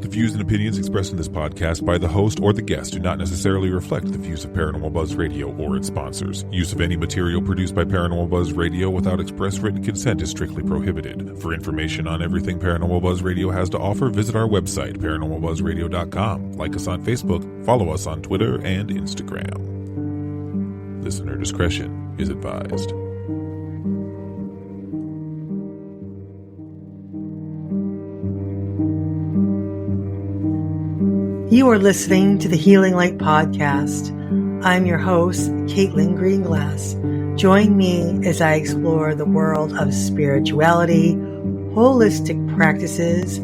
The views and opinions expressed in this podcast by the host or the guest do not necessarily reflect the views of Paranormal Buzz Radio or its sponsors. Use of any material produced by Paranormal Buzz Radio without express written consent is strictly prohibited. For information on everything Paranormal Buzz Radio has to offer, visit our website, paranormalbuzzradio.com. Like us on Facebook, follow us on Twitter and Instagram. Listener discretion is advised. You are listening to the Healing Light Podcast. I'm your host, Caitlin Greenglass. Join me as I explore the world of spirituality, holistic practices,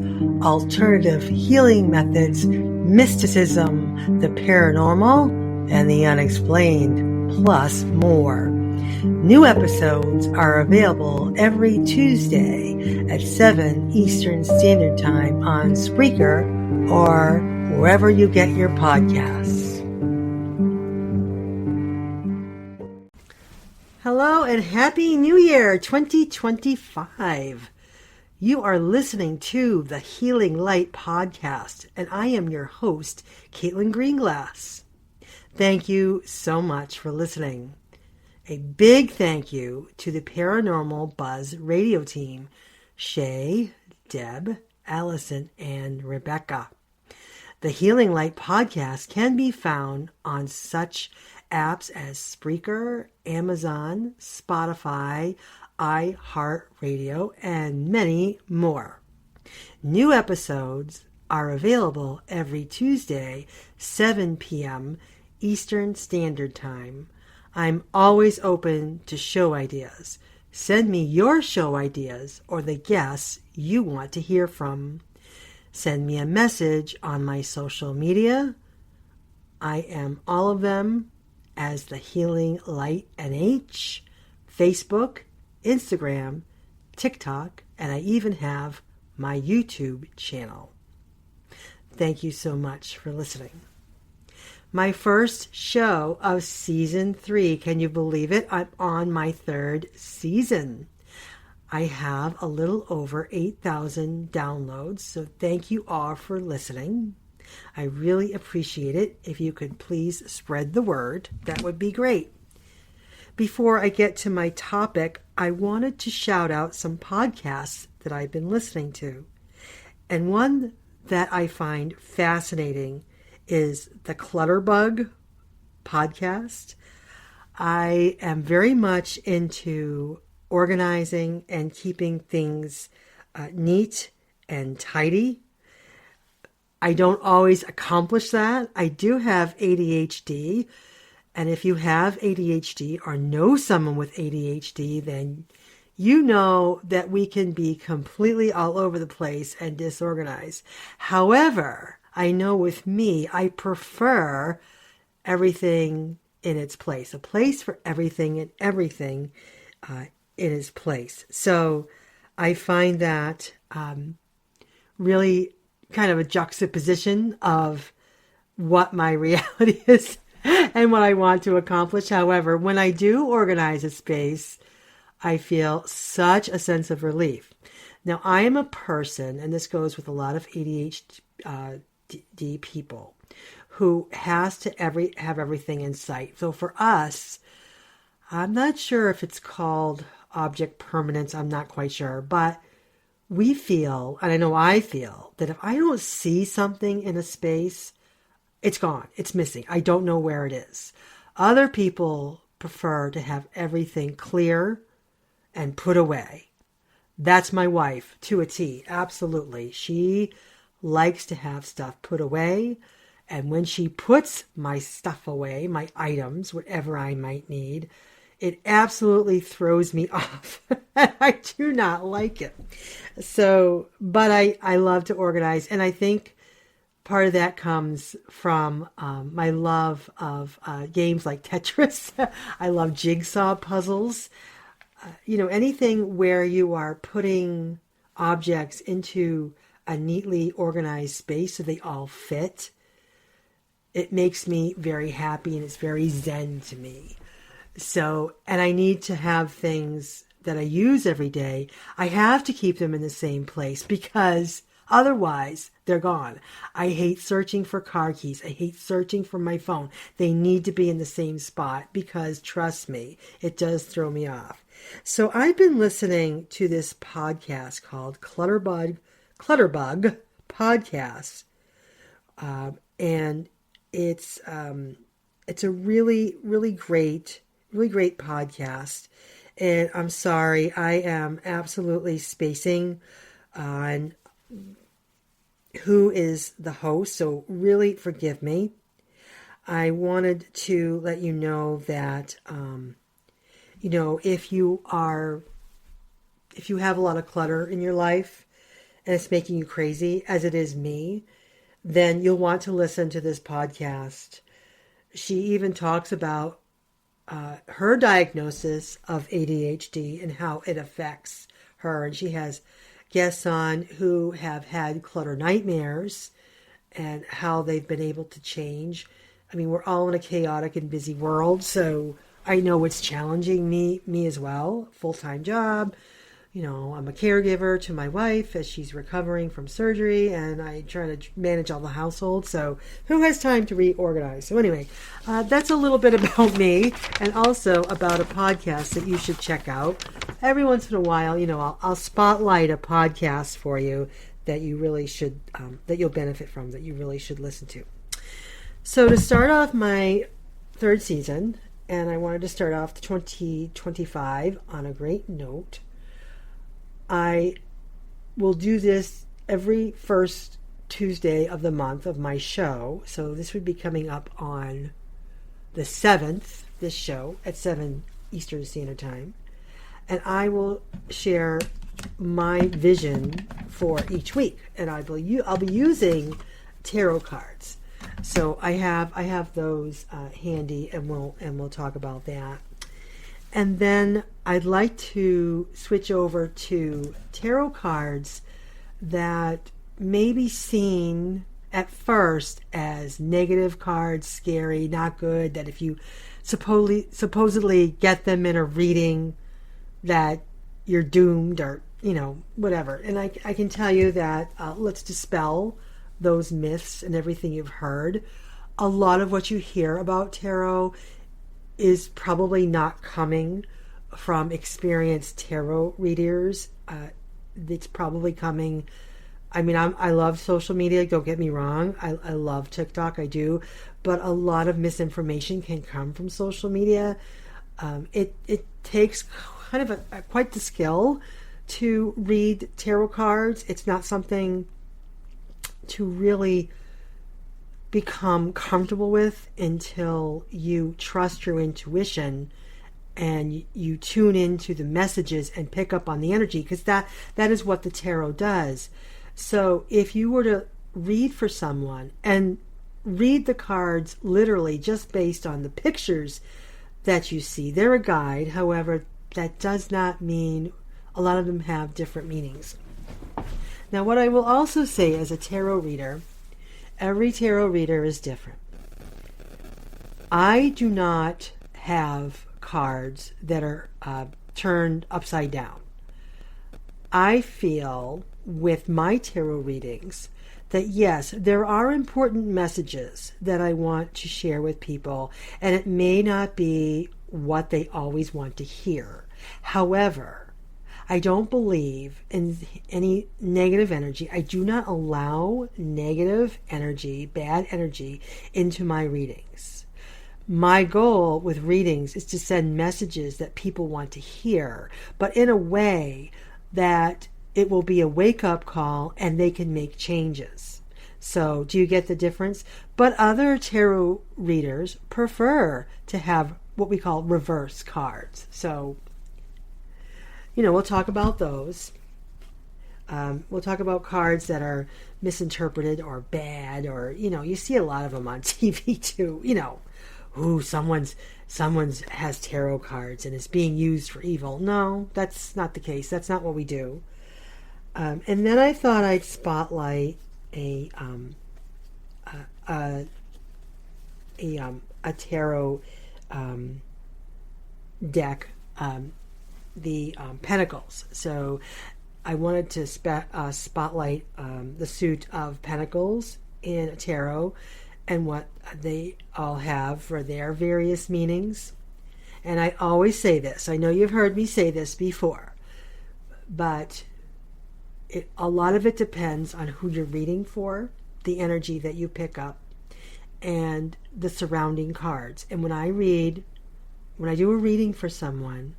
alternative healing methods, mysticism, the paranormal, and the unexplained, plus more. New episodes are available every Tuesday at 7 Eastern Standard Time on Spreaker or wherever you get your podcasts. Hello and Happy New Year 2025. You are listening to the Healing Light Podcast, and I am your host, Caitlin Greenglass. Thank you so much for listening. A big thank you to the Paranormal Buzz radio team, Shay, Deb, Allison, and Rebecca. The Healing Light Podcast can be found on such apps as Spreaker, Amazon, Spotify, iHeartRadio, and many more. New episodes are available every Tuesday, 7 p.m. Eastern Standard Time. I'm always open to show ideas. Send me your show ideas or the guests you want to hear from. Send me a message on my social media. I am all of them as the Healing Light NH, Facebook, Instagram, TikTok, and I even have my YouTube channel. Thank you so much for listening. My first show of season 3. Can you believe it? I'm on my 3rd season. I have a little over 8,000 downloads, so thank you all for listening. I really appreciate it. If you could please spread the word, that would be great. Before I get to my topic, I wanted to shout out some podcasts that I've been listening to. And one that I find fascinating is the Clutterbug podcast. I am very much into organizing and keeping things neat and tidy. I don't always accomplish that. I do have ADHD. And if you have ADHD or know someone with ADHD, then you know that we can be completely all over the place and disorganized. However, I know with me, I prefer everything in its place. A place for everything and everything in its place. So I find that really kind of a juxtaposition of what my reality is and what I want to accomplish. However, when I do organize a space, I feel such a sense of relief. Now, I am a person, and this goes with a lot of ADHD people, who has to have everything in sight. So for us, I'm not sure if it's called object permanence. I'm not quite sure, but we feel, and I know I feel, that if I don't see something in a space, it's gone. It's missing. I don't know where it is. Other people prefer to have everything clear and put away. That's my wife to a T. Absolutely. She likes to have stuff put away. And when she puts my stuff away, my items, whatever I might need, it absolutely throws me off. I do not like it. So, but I love to organize. And I think part of that comes from my love of games like Tetris. I love jigsaw puzzles. Anything where you are putting objects into a neatly organized space so they all fit. It makes me very happy and it's very zen to me. So, and I need to have things that I use every day. I have to keep them in the same place because Otherwise, they're gone. I hate searching for car keys. I hate searching for my phone. They need to be in the same spot because, trust me, it does throw me off. So I've been listening to this podcast called Clutterbug Podcast, and it's a really, really great podcast. And I'm sorry, I am absolutely spacing on who is the host, so really forgive me. I wanted to let you know that, if you have a lot of clutter in your life and it's making you crazy, as it is me, then you'll want to listen to this podcast. She even talks about her diagnosis of ADHD and how it affects her. And she has guests on who have had clutter nightmares and how they've been able to change. I mean, we're all in a chaotic and busy world, so I know it's challenging me as well. Full-time job. I'm a caregiver to my wife as she's recovering from surgery, and I try to manage all the household. So who has time to reorganize? So anyway, that's a little bit about me, and also about a podcast that you should check out. Every once in a while, I'll spotlight a podcast for you that you really should, that you'll benefit from, that you really should listen to. So to start off my third season, and I wanted to start off 2025 on a great note, I will do this every first Tuesday of the month of my show. So this would be coming up on the 7th, this show, at 7 Eastern Standard Time. And I will share my vision for each week. And I'll be using tarot cards. So I have those handy, and we'll talk about that. And then I'd like to switch over to tarot cards that may be seen at first as negative cards, scary, not good, that if you supposedly get them in a reading that you're doomed, or, whatever. And I can tell you that let's dispel those myths and everything you've heard. A lot of what you hear about tarot is probably not coming from experienced tarot readers. It's probably coming, I love social media, don't get me wrong. I love TikTok, I do. But a lot of misinformation can come from social media. It takes kind of quite the skill to read tarot cards. It's not something to really become comfortable with until you trust your intuition and you tune into the messages and pick up on the energy, because that is what the tarot does. So if you were to read for someone and read the cards literally just based on the pictures that you see, they're a guide. However, that does not mean, a lot of them have different meanings. Now, what I will also say as a tarot reader, every tarot reader is different. I do not have cards that are turned upside down. I feel with my tarot readings that yes, there are important messages that I want to share with people, and it may not be what they always want to hear. However, I don't believe in any negative energy. I do not allow negative energy, bad energy, into my readings. My goal with readings is to send messages that people want to hear, but in a way that it will be a wake-up call and they can make changes. So, do you get the difference? But other tarot readers prefer to have what we call reverse cards. So, we'll talk about those. We'll talk about cards that are misinterpreted or bad, or, you see a lot of them on TV too. Someone's has tarot cards and is being used for evil. No, that's not the case. That's not what we do. And then I thought I'd spotlight a tarot deck, the Pentacles. So I wanted to spotlight the suit of Pentacles in a tarot and what they all have for their various meanings. And I always say this. I know you've heard me say this before, but a lot of it depends on who you're reading for, the energy that you pick up, and the surrounding cards. And when I do a reading for someone,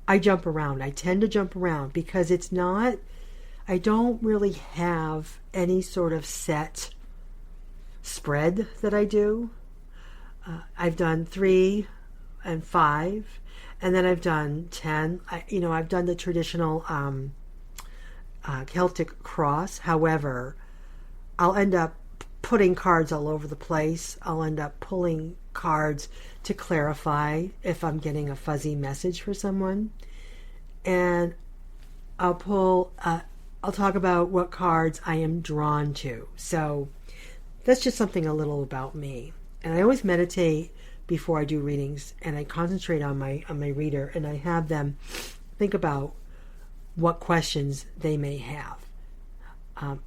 I jump around. I tend to jump around because I don't really have any sort of set spread that I do. I've done 3 and 5, and then I've done 10. I've done the traditional Celtic cross. However, I'll end up putting cards all over the place. I'll end up pulling cards to clarify if I'm getting a fuzzy message for someone. And I'll talk about what cards I am drawn to. So that's just something a little about me. And I always meditate before I do readings, and I concentrate on my reader, and I have them think about what questions they may have.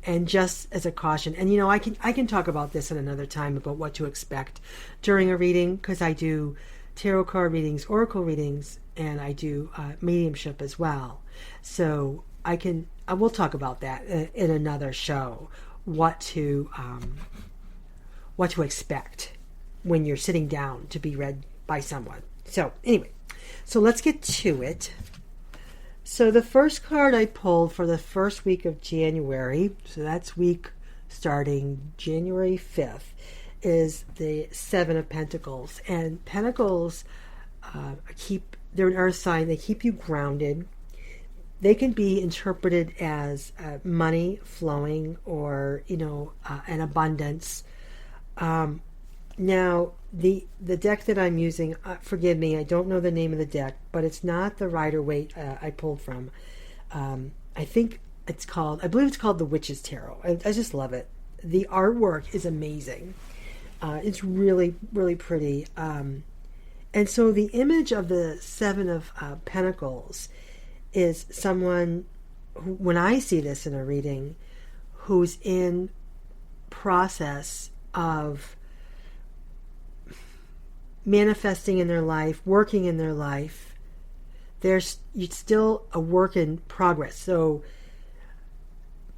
And just as a caution, and I can talk about this at another time about what to expect during a reading, because I do tarot card readings, oracle readings, and I do mediumship as well. So I will talk about that in another show. What to expect when you're sitting down to be read by someone. So anyway, so let's get to it. So the first card I pulled for the first week of January, so that's week starting January 5th, is the 7 of Pentacles. And Pentacles they're an earth sign, they keep you grounded. They can be interpreted as money flowing or, an abundance. Now, the deck that I'm using, forgive me, I don't know the name of the deck, but it's not the Rider-Waite I pulled from. I believe it's called the Witch's Tarot. I just love it. The artwork is amazing. It's really, really pretty. And so the image of the 7 of Pentacles is someone who, when I see this in a reading, who's in process of manifesting in their life, working in their life. It's still a work in progress. So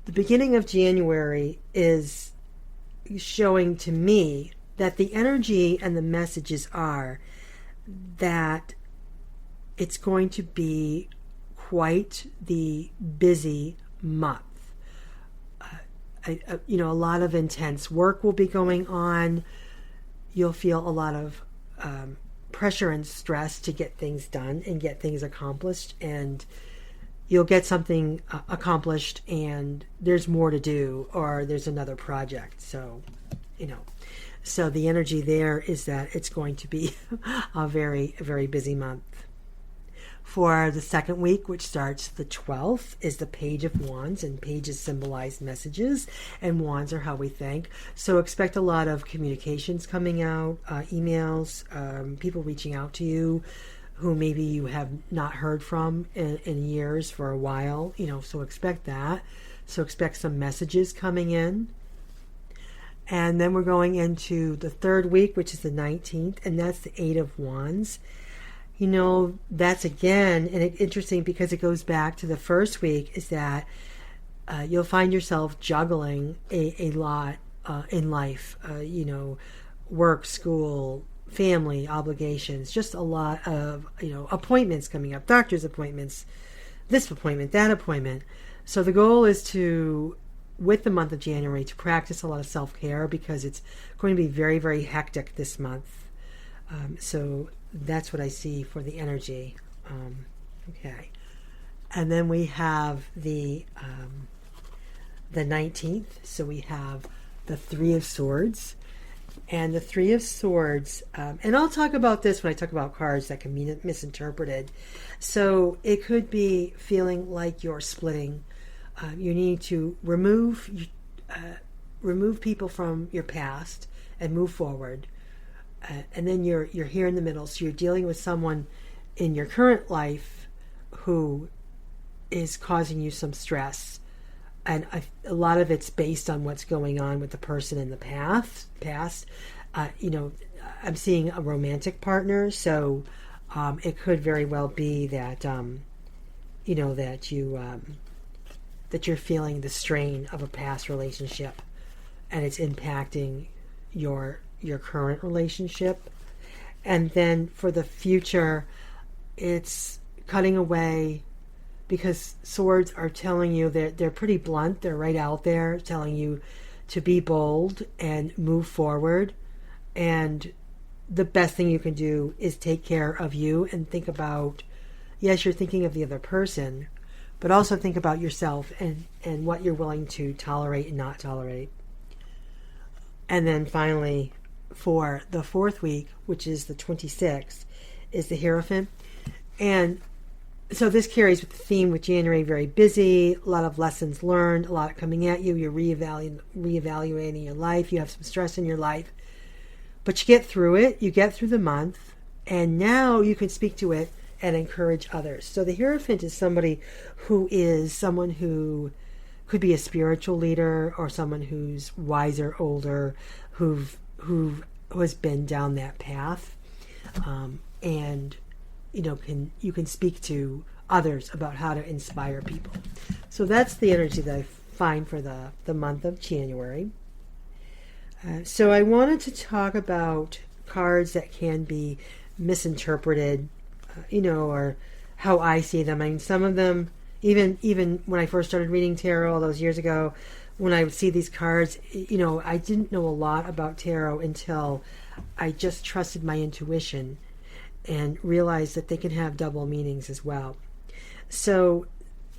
the beginning of January is showing to me that the energy and the messages are that it's going to be quite the busy month. A lot of intense work will be going on. You'll feel a lot of pressure and stress to get things done and get things accomplished, and you'll get something accomplished and there's more to do, or there's another project. So the energy there is that it's going to be a very, very busy month. For the second week, which starts the 12th, is the Page of Wands, and pages symbolize messages, and wands are how we think. So expect a lot of communications coming out, emails, people reaching out to you who maybe you have not heard from in years, for a while, so expect that. So expect some messages coming in. And then we're going into the third week, which is the 19th, and that's the 8 of Wands. That's again interesting because it goes back to the first week, is that you'll find yourself juggling a lot in life, work, school, family, obligations, just a lot of, appointments coming up, doctor's appointments, this appointment, that appointment. So the goal is to, with the month of January, to practice a lot of self-care, because it's going to be very, very hectic this month. So that's what I see for the energy. Okay. And then we have the 19th. So we have the 3 of Swords. And the 3 of Swords, and I'll talk about this when I talk about cards that can be misinterpreted. So it could be feeling like you're splitting. You need to remove people from your past and move forward. And then you're here in the middle. So you're dealing with someone in your current life who is causing you some stress. And a lot of it's based on what's going on with the person in the past. I'm seeing a romantic partner, so it could very well be that that you're feeling the strain of a past relationship, and it's impacting your current relationship. And then for the future, it's cutting away, because swords are telling you that they're pretty blunt. They're right out there telling you to be bold and move forward. And the best thing you can do is take care of you and think about, yes, you're thinking of the other person, but also think about yourself and what you're willing to tolerate and not tolerate. And then finally, for the fourth week, which is the 26th, is the Hierophant. And so this carries with the theme with January, very busy, a lot of lessons learned, a lot coming at you. You're reevaluating your life. You have some stress in your life. But you get through it. You get through the month. And now you can speak to it and encourage others. So the Hierophant is somebody who could be a spiritual leader, or someone who's wiser, older, who has been down that path. And you can speak to others about how to inspire people. So that's the energy that I find for the month of January. So I wanted to talk about cards that can be misinterpreted, or how I see them. I mean, some of them, even when I first started reading tarot all those years ago, when I would see these cards, I didn't know a lot about tarot until I just trusted my intuition and realized that they can have double meanings as well. So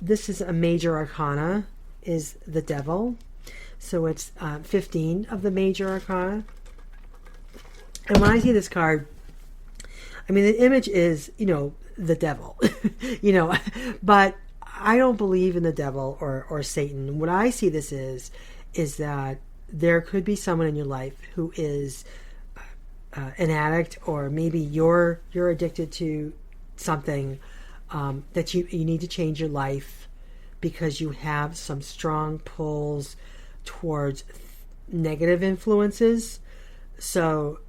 this is a major arcana, is the Devil. So it's 15 of the major arcana. And when I see this card, I mean, the image is, the devil, but I don't believe in the devil or Satan. What I see this is that there could be someone in your life who is an addict, or maybe you're addicted to something, that you need to change your life because you have some strong pulls towards negative influences. So,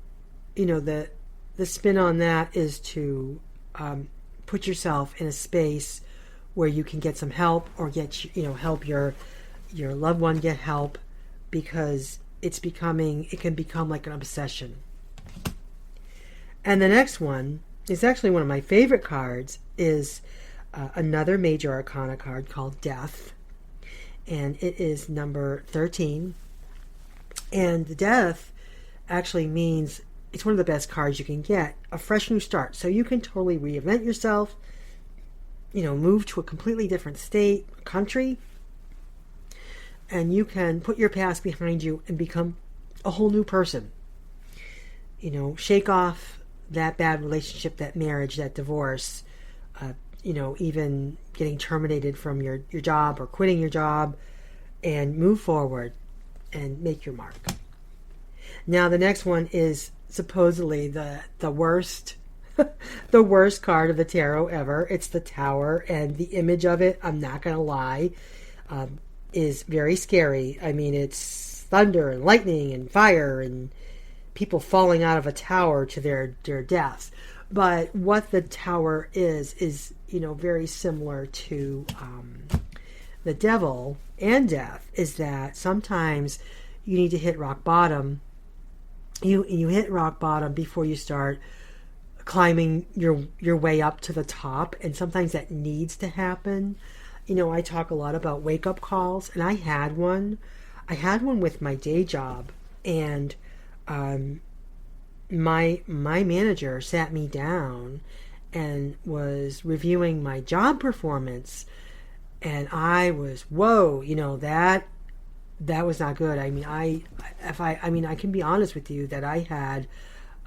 the spin on that is to put yourself in a space where you can get some help, or help your loved one get help, because it can become like an obsession. And the next one is actually one of my favorite cards, is another major arcana card called Death. And it is number 13. And the Death actually means it's one of the best cards you can get, a fresh new start. So you can totally reinvent yourself, move to a completely different state, country, and you can put your past behind you and become a whole new person. Shake off that bad relationship, that marriage, that divorce, even getting terminated from your job or quitting your job, and move forward and make your mark. Now the next one is supposedly the worst the worst card of the tarot ever. It's the Tower, and the image of it, I'm not going to lie, is very scary. I mean, it's thunder and lightning and fire and people falling out of a tower to their deaths. But what the Tower is very similar to the Devil and Death, is that sometimes you need to hit rock bottom. You hit rock bottom before you start climbing your way up to the top, and sometimes that needs to happen. I talk a lot about wake-up calls, and I had one with my day job, and my manager sat me down and was reviewing my job performance, and I was, whoa, that was not good. I mean, I can be honest with you that I had,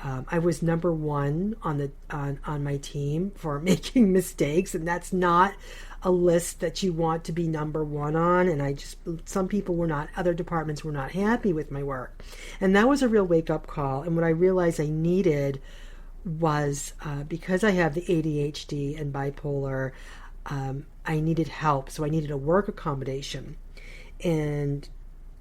I was number one on my team for making mistakes, and that's not a list that you want to be number one on. And some people were not, other departments were not happy with my work, and that was a real wake up call. And what I realized I needed was, because I have the ADHD and bipolar, I needed help. So I needed a work accommodation. And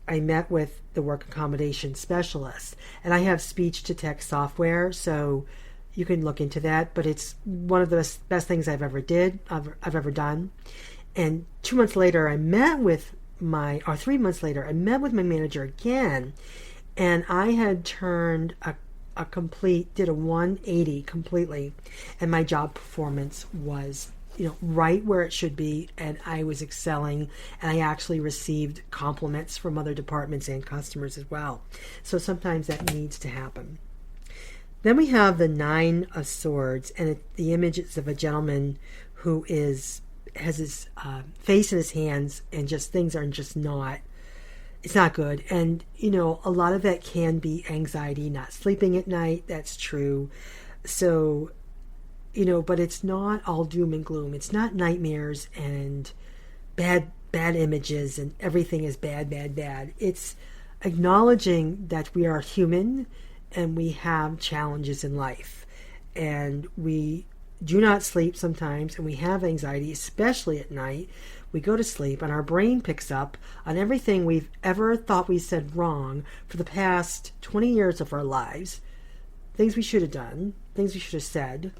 I met with the work accommodation specialist. And I have speech to text software, so you can look into that. But it's one of the best things I've ever done. And 2 months later, 3 months later, I met with my manager again. And I had turned did a 180 completely. And my job performance was, right where it should be. And I was excelling. And I actually received compliments from other departments and customers as well. So sometimes that needs to happen. Then we have the 9 of Swords. And the image is of a gentleman who has his face in his hands, and just things are just not, it's not good. And, a lot of that can be anxiety, not sleeping at night. That's true. So, but it's not all doom and gloom. It's not nightmares and bad images and everything is bad. It's acknowledging that we are human and we have challenges in life, and we do not sleep sometimes, and we have anxiety, especially at night. We go to sleep and our brain picks up on everything we've ever thought we said wrong for the past 20 years of our lives, things we should have done, things we should have said.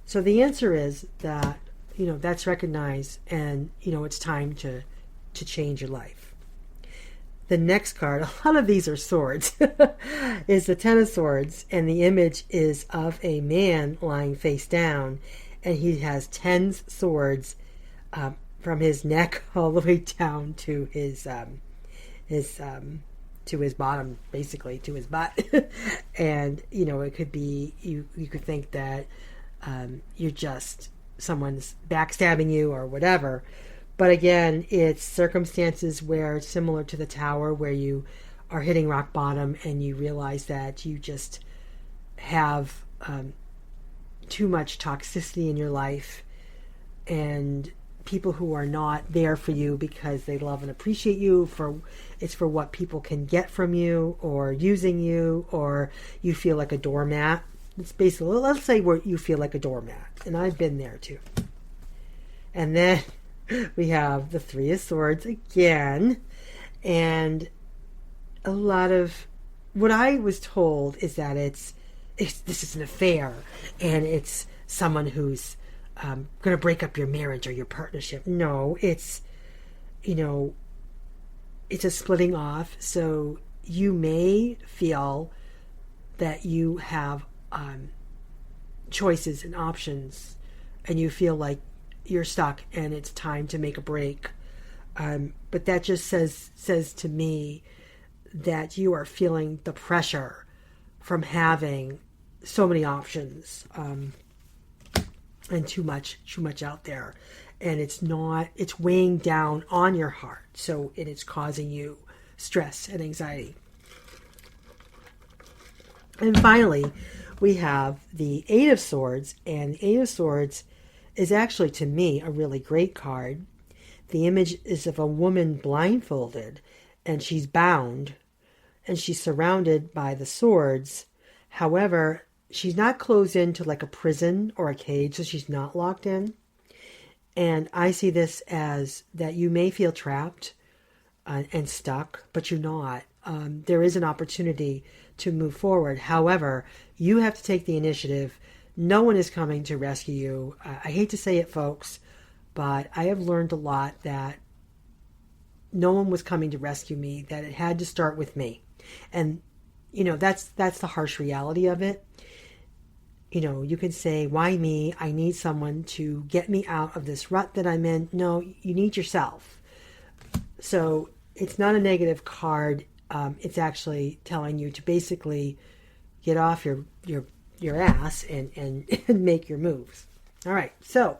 So the answer is that, that's recognized, and, it's time to change your life. The next card, a lot of these are swords, is the 10 of Swords, and the image is of a man lying face down, and he has 10 swords from his neck all the way down to his bottom, basically to his butt. And it could be you could think that you're just someone's backstabbing you or whatever. But again, it's circumstances where, similar to the Tower, where you are hitting rock bottom and you realize that you just have too much toxicity in your life, and people who are not there for you because they love and appreciate you for what people can get from you, or using you, or you feel like a doormat. It's basically, let's say you feel like a doormat, and I've been there too. And then we have the 3 of Swords again, and a lot of what I was told is that this is an affair, and it's someone who's going to break up your marriage or your partnership. No, it's a splitting off. So you may feel that you have choices and options, and you feel like you're stuck and it's time to make a break. But that just says to me that you are feeling the pressure from having so many options, and too much out there. And it's weighing down on your heart. So it's causing you stress and anxiety. And finally, we have the 8 of Swords, and the 8 of Swords is actually, to me, a really great card. The image is of a woman blindfolded, and she's bound, and she's surrounded by the swords. However, she's not closed into like a prison or a cage, so she's not locked in. And I see this as that you may feel trapped and stuck, but you're not. There is an opportunity to move forward. However, you have to take the initiative. No one is coming to rescue you. I hate to say it, folks, but I have learned a lot that no one was coming to rescue me, that it had to start with me. And, that's the harsh reality of it. You can say, why me? I need someone to get me out of this rut that I'm in. No, you need yourself. So it's not a negative card. It's actually telling you to basically get off your ass and make your moves. All right. So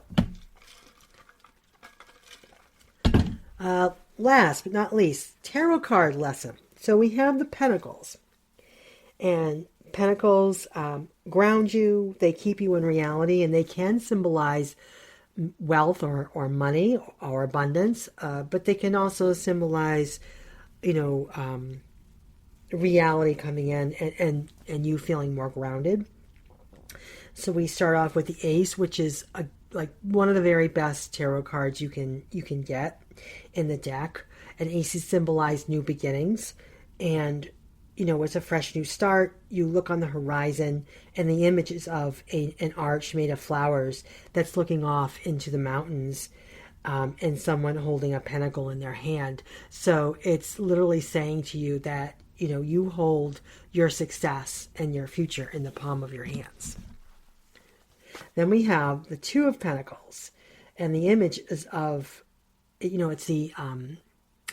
last but not least, tarot card lesson. So we have the Pentacles, and Pentacles ground you. They keep you in reality, and they can symbolize wealth or money or abundance, but they can also symbolize, reality coming in and you feeling more grounded. So we start off with the Ace, which is like one of the very best tarot cards you can get in the deck. An ace symbolized new beginnings, and it's a fresh new start. You look on the horizon, and the image is of an arch made of flowers that's looking off into the mountains, and someone holding a pentacle in their hand. So it's literally saying to you that you hold your success and your future in the palm of your hands. Then we have the Two of Pentacles, and the image is of, it's the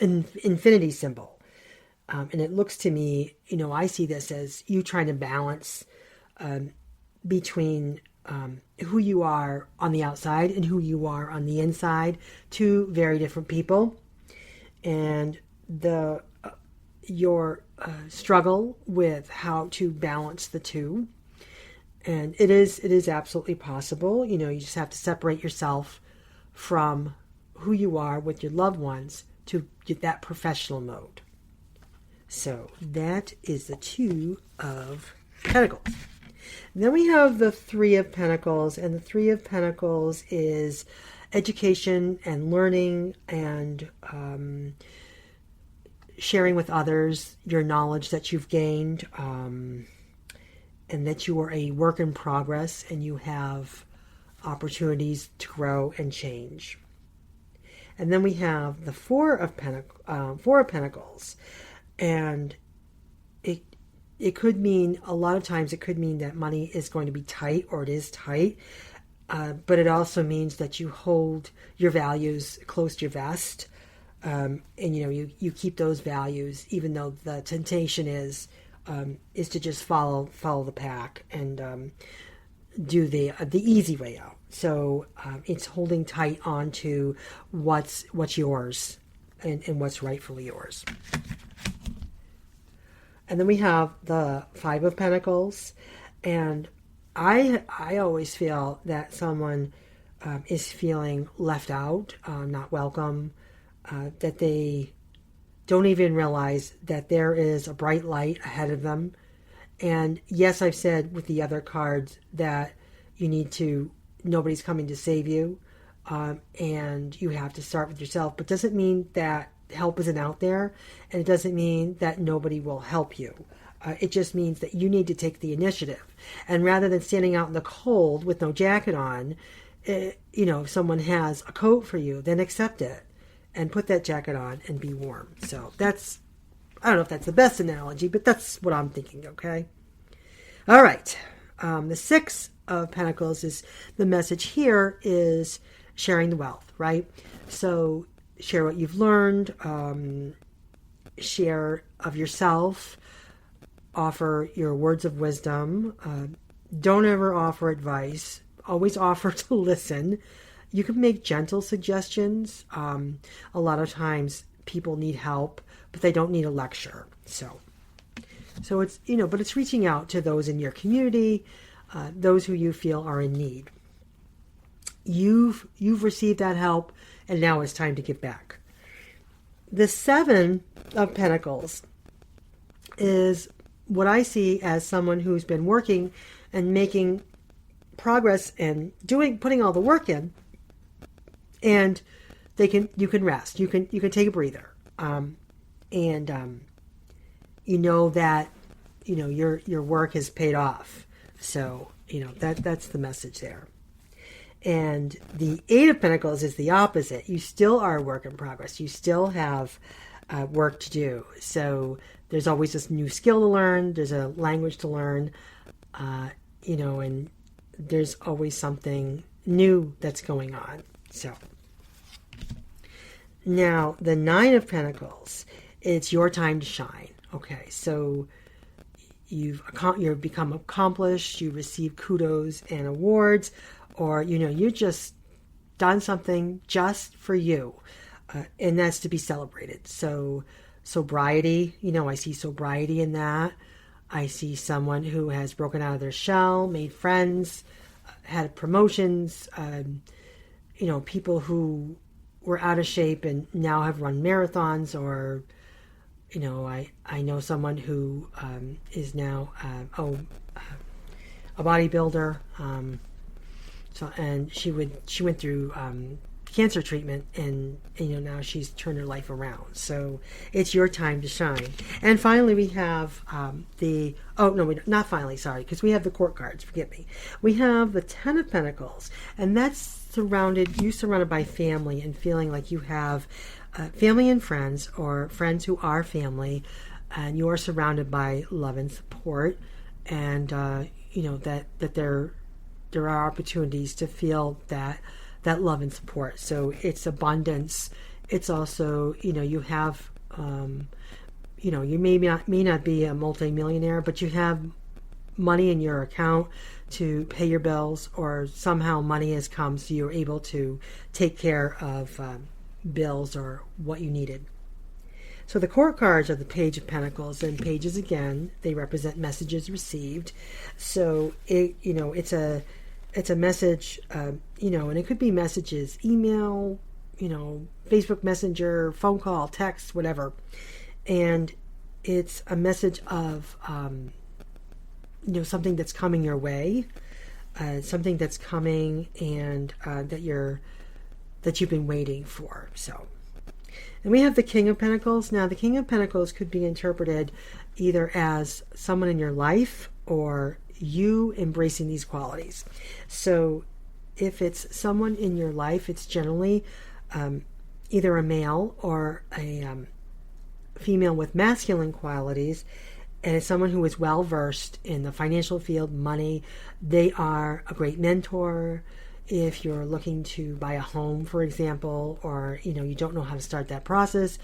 infinity symbol. And it looks to me, I see this as you trying to balance between who you are on the outside and who you are on the inside. Two very different people. And your struggle with how to balance the two. And it is absolutely possible. You just have to separate yourself from who you are with your loved ones to get that professional mode. So that is the Two of Pentacles. And then we have the Three of Pentacles, and the Three of Pentacles is education and learning and sharing with others your knowledge that you've gained, and that you are a work in progress and you have opportunities to grow and change. And then we have the Four of Pentacles, and it could mean, a lot of times it could mean that money is going to be tight, or it is tight, but it also means that you hold your values close to your vest, and you keep those values, even though the temptation is to just follow the pack and do the easy way out. So it's holding tight onto what's yours and what's rightfully yours. And then we have the Five of Pentacles, and I always feel that someone is feeling left out, not welcome, that they don't even realize that there is a bright light ahead of them. And yes, I've said with the other cards that nobody's coming to save you, and you have to start with yourself, but doesn't mean that help isn't out there, and it doesn't mean that nobody will help you. It just means that you need to take the initiative. And rather than standing out in the cold with no jacket on, if someone has a coat for you, then accept it and put that jacket on and be warm. So I don't know if that's the best analogy, but that's what I'm thinking, okay? All right. The Six of Pentacles is, the message here is sharing the wealth, right? So share what you've learned, share of yourself, offer your words of wisdom. Don't ever offer advice. Always offer to listen. You can make gentle suggestions. A lot of times people need help, but they don't need a lecture. So it's, but it's reaching out to those in your community, those who you feel are in need. You've received that help, and now it's time to give back. The Seven of Pentacles is what I see as someone who's been working and making progress and putting all the work in, and you can rest. You can take a breather, and that your work has paid off. So that's the message there. And the Eight of Pentacles is the opposite. You still are a work in progress. You still have work to do. So there's always this new skill to learn. There's a language to learn, and there's always something new that's going on. So now the Nine of Pentacles, it's your time to shine. Okay, so you've become accomplished. You receive kudos and awards, or you just done something just for you, and that's to be celebrated. So sobriety, I see sobriety in that. I see someone who has broken out of their shell, made friends, had promotions, people who were out of shape and now have run marathons, or I know someone who is now a bodybuilder. So, and she went through cancer treatment, and now she's turned her life around. So it's your time to shine. And finally, we have not finally, sorry, because we have the court cards. Forgive me. We have the Ten of Pentacles, and that's surrounded by family and feeling like you have family and friends, or friends who are family, and you are surrounded by love and support, and that there are opportunities to feel that love and support. So it's abundance. It's also, you have, you may not be a multimillionaire, but you have money in your account to pay your bills, or somehow money has come so you're able to take care of bills or what you needed. So the court cards are the Page of Pentacles, and pages, again, they represent messages received. So it's a message, and it could be messages, email, Facebook Messenger, phone call, text, whatever. And it's a message of, something that's coming your way, something that's coming, and that you've been waiting for. So, and we have the King of Pentacles. Now, the King of Pentacles could be interpreted either as someone in your life or you embracing these qualities. So if it's someone in your life, it's generally either a male or a female with masculine qualities, and it's someone who is well versed in the financial field, money. They are a great mentor. If you're looking to buy a home, for example, or you don't know how to start that process,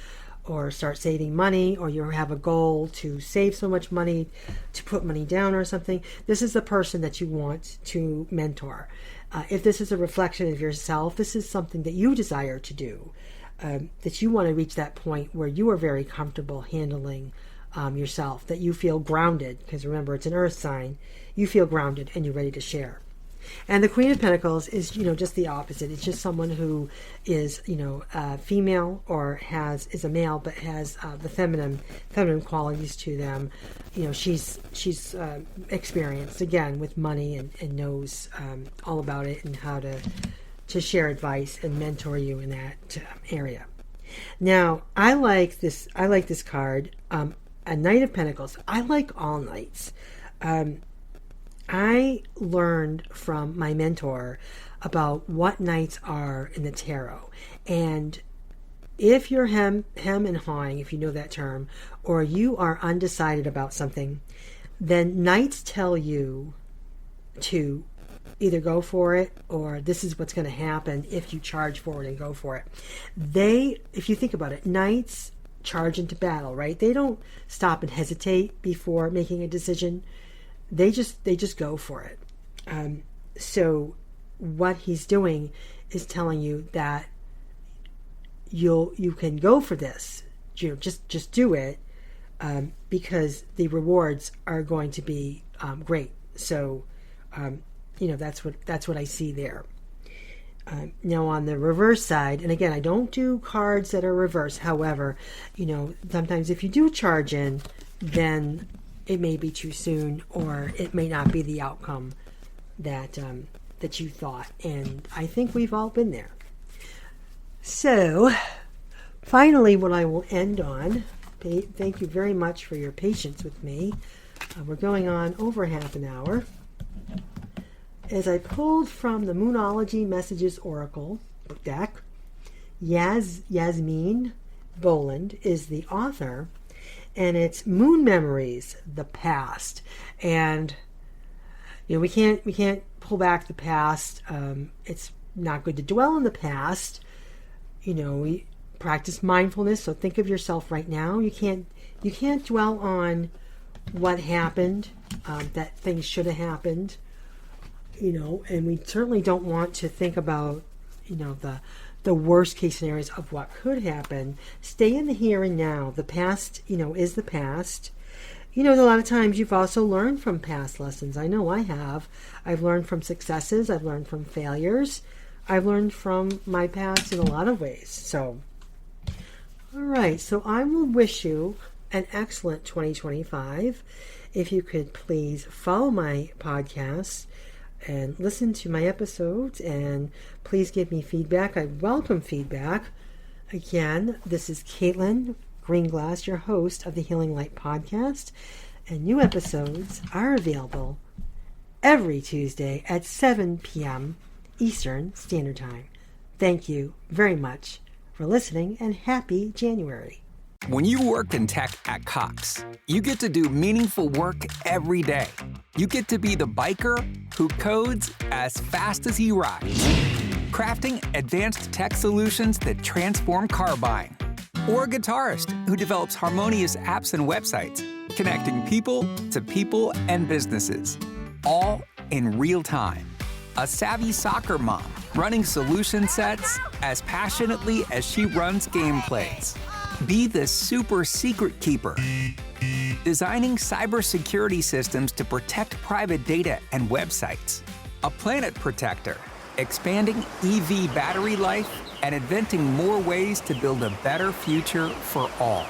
or start saving money, or you have a goal to save so much money to put money down or something, this is the person that you want to mentor. If this is a reflection of yourself, this is something that you desire to do, that you want to reach that point where you are very comfortable handling yourself, that you feel grounded, because remember, it's an earth sign. You feel grounded and you're ready to share. And the Queen of Pentacles is, just the opposite. It's just someone who is, female, or is a male, but has the feminine qualities to them. She's experienced, again, with money, and knows all about it, and how to share advice and mentor you in that area. Now, I like this card, a Knight of Pentacles. I like all knights. I learned from my mentor about what knights are in the tarot. And if you're hem and hawing, if you know that term, or you are undecided about something, then knights tell you to either go for it, or this is what's going to happen if you charge forward and go for it. If you think about it, knights charge into battle, right? They don't stop and hesitate before making a decision. They just go for it. So what he's doing is telling you that you can go for this. Just do it, because the rewards are going to be great. So that's what I see there. Now on the reverse side, and again, I don't do cards that are reverse. However, sometimes if you do charge in, then it may be too soon, or it may not be the outcome that you thought. And I think we've all been there. So, finally, what I will end on, thank you very much for your patience with me. We're going on over half an hour. As I pulled from the Moonology Messages Oracle book deck, Yasmin Boland is the author, and it's Moon Memories, the Past. And we can't pull back the past. It's not good to dwell in the past. We practice mindfulness, so think of yourself right now. You can't dwell on what happened, that things should have happened. And we certainly don't want to think about the worst case scenarios of what could happen. Stay in the here and now. The past, is the past. A lot of times you've also learned from past lessons. I know I have. I've learned from successes. I've learned from failures. I've learned from my past in a lot of ways. So, all right. So I will wish you an excellent 2025. If you could please follow my podcast and listen to my episodes, and please give me feedback. I welcome feedback. Again, this is Caitlin Greenglass, your host of the Healing Light Podcast, and new episodes are available every Tuesday at 7 p.m. Eastern Standard Time. Thank you very much for listening, and happy January. When you work in tech at Cox, you get to do meaningful work every day. You get to be the biker who codes as fast as he rides, crafting advanced tech solutions that transform car buying, or a guitarist who develops harmonious apps and websites, connecting people to people and businesses, all in real time. A savvy soccer mom running solution sets as passionately as she runs gameplays. Be the super secret keeper, designing cybersecurity systems to protect private data and websites. A planet protector, expanding EV battery life and inventing more ways to build a better future for all.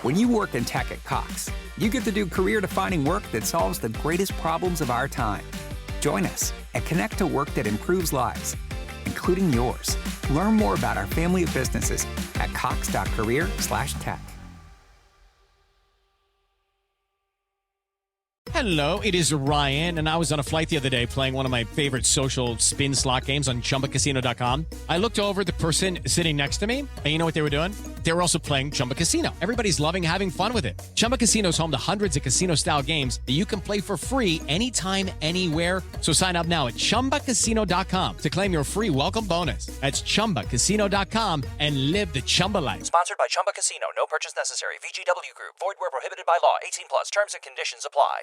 When you work in tech at Cox, you get to do career-defining work that solves the greatest problems of our time. Join us and connect to work that improves lives, including yours. Learn more about our family of businesses at cox.career/tech. Hello, it is Ryan, and I was on a flight the other day playing one of my favorite social spin slot games on ChumbaCasino.com. I looked over at the person sitting next to me, and you know what they were doing? They were also playing Chumba Casino. Everybody's loving having fun with it. Chumba Casino is home to hundreds of casino-style games that you can play for free anytime, anywhere. So sign up now at ChumbaCasino.com to claim your free welcome bonus. That's ChumbaCasino.com and live the Chumba life. Sponsored by Chumba Casino. No purchase necessary. VGW Group. Void where prohibited by law. 18 plus. Terms and conditions apply.